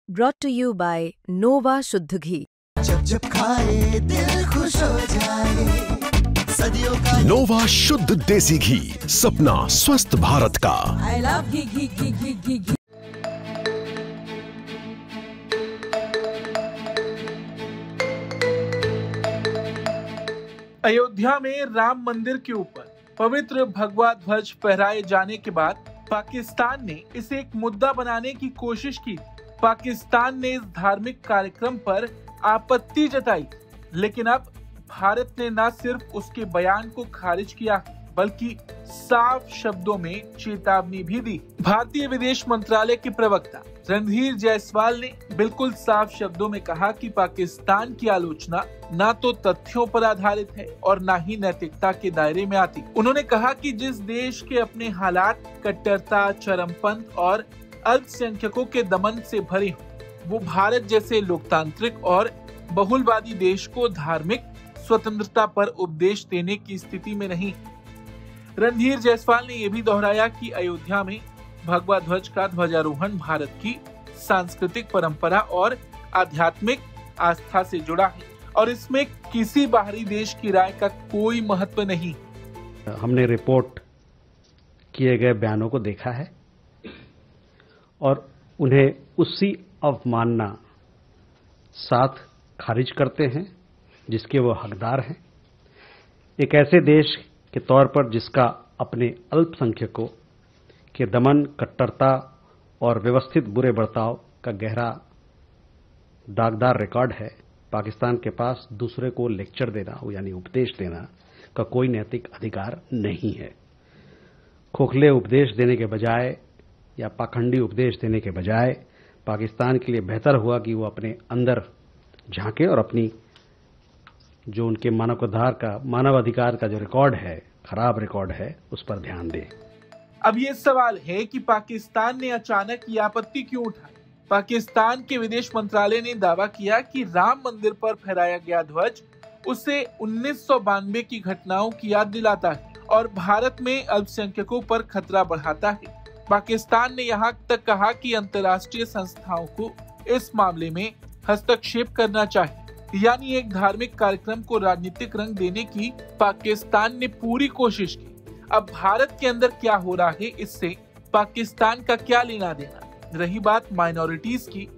brought to you by Nova शुद्ध घी। जब जब खाए दिल खुश हो जाए, सदियों का नोवा शुद्ध देसी घी, सपना स्वस्थ भारत का। I love घी। अयोध्या में राम मंदिर के ऊपर पवित्र भगवा ध्वज फहराए जाने के बाद पाकिस्तान ने इसे एक मुद्दा बनाने की कोशिश की। पाकिस्तान ने इस धार्मिक कार्यक्रम पर आपत्ति जताई, लेकिन अब भारत ने न सिर्फ उसके बयान को खारिज किया बल्कि साफ शब्दों में चेतावनी भी दी। भारतीय विदेश मंत्रालय के प्रवक्ता रणधीर जायसवाल ने बिल्कुल साफ शब्दों में कहा कि पाकिस्तान की आलोचना न तो तथ्यों पर आधारित है और न ही नैतिकता के दायरे में आती। उन्होंने कहा कि जिस देश के अपने हालात कट्टरता, चरमपंथ और अल्पसंख्यकों के दमन से भरे हों, वो भारत जैसे लोकतांत्रिक और बहुलवादी देश को धार्मिक स्वतंत्रता पर उपदेश देने की स्थिति में नहीं। रणधीर जायसवाल ने यह भी दोहराया कि अयोध्या में भगवा ध्वज का ध्वजारोहण भारत की सांस्कृतिक परंपरा और आध्यात्मिक आस्था से जुड़ा है और इसमें किसी बाहरी देश की राय का कोई महत्व नहीं। हमने रिपोर्ट किए गए बयानों को देखा है और उन्हें उसी अवमानना साथ खारिज करते हैं जिसके वो हकदार हैं। एक ऐसे देश के तौर पर जिसका अपने अल्पसंख्यकों के दमन, कट्टरता और व्यवस्थित बुरे बर्ताव का गहरा दागदार रिकॉर्ड है, पाकिस्तान के पास दूसरे को लेक्चर देना यानी उपदेश देना का कोई नैतिक अधिकार नहीं है। खोखले उपदेश देने के बजाय या पाखंडी उपदेश देने के बजाय पाकिस्तान के लिए बेहतर हुआ कि वो अपने अंदर झांके और अपनी जो उनके मानवाधिकार का जो रिकॉर्ड है, खराब रिकॉर्ड है, उस पर ध्यान दें। अब ये सवाल है कि पाकिस्तान ने अचानक ये आपत्ति क्यों उठाई। पाकिस्तान के विदेश मंत्रालय ने दावा किया कि राम मंदिर पर फहराया गया ध्वज उसे 1992 की घटनाओं की याद दिलाता है और भारत में अल्पसंख्यकों पर खतरा बढ़ाता है। पाकिस्तान ने यहाँ तक कहा कि अंतर्राष्ट्रीय संस्थाओं को इस मामले में हस्तक्षेप करना चाहिए, यानी एक धार्मिक कार्यक्रम को राजनीतिक रंग देने की पाकिस्तान ने पूरी कोशिश की। अब भारत के अंदर क्या हो रहा है, इससे पाकिस्तान का क्या लेना देना। रही बात माइनॉरिटीज की,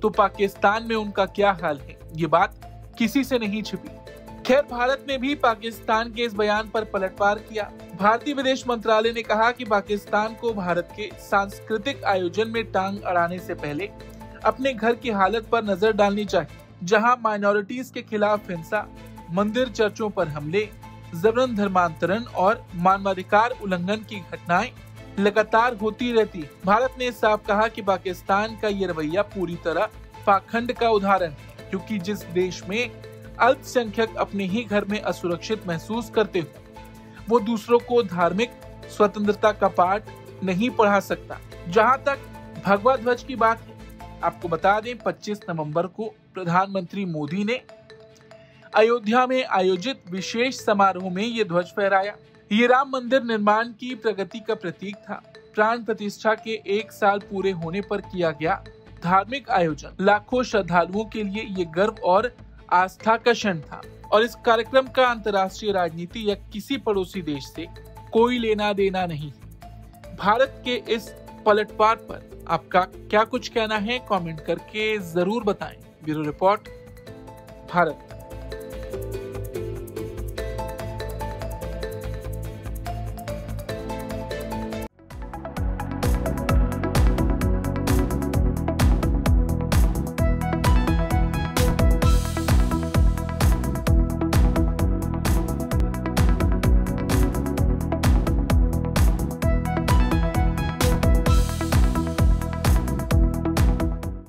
तो पाकिस्तान में उनका क्या हाल है, ये बात किसी से नहीं छिपी। खैर, भारत ने भी पाकिस्तान के इस बयान पर पलटवार किया। भारतीय विदेश मंत्रालय ने कहा कि पाकिस्तान को भारत के सांस्कृतिक आयोजन में टांग अड़ाने से पहले अपने घर की हालत पर नजर डालनी चाहिए, जहां माइनॉरिटीज के खिलाफ हिंसा, मंदिर चर्चों पर हमले, जबरन धर्मांतरण और मानवाधिकार उल्लंघन की घटनाएं लगातार होती रहती। भारत ने साफ कहा कि पाकिस्तान का ये रवैया पूरी तरह पाखंड का उदाहरण है, क्योंकि जिस देश में अल्पसंख्यक अपने ही घर में असुरक्षित महसूस करते हो, वो दूसरों को धार्मिक स्वतंत्रता का पाठ नहीं पढ़ा सकता। जहां तक भगवा ध्वज की बात है, आपको बता दें 25 नवंबर को प्रधानमंत्री मोदी ने अयोध्या में आयोजित विशेष समारोह में ये ध्वज फहराया। ये राम मंदिर निर्माण की प्रगति का प्रतीक था। प्राण प्रतिष्ठा के 1 साल पूरे होने पर किया गया धार्मिक आयोजन लाखों श्रद्धालुओं के लिए ये गर्व और आस्था का क्षण था और इस कार्यक्रम का अंतर्राष्ट्रीय राजनीति या किसी पड़ोसी देश से कोई लेना देना नहीं। भारत के इस पलटवार पर आपका क्या कुछ कहना है, कमेंट करके जरूर बताएं। Bureau report, Bharat.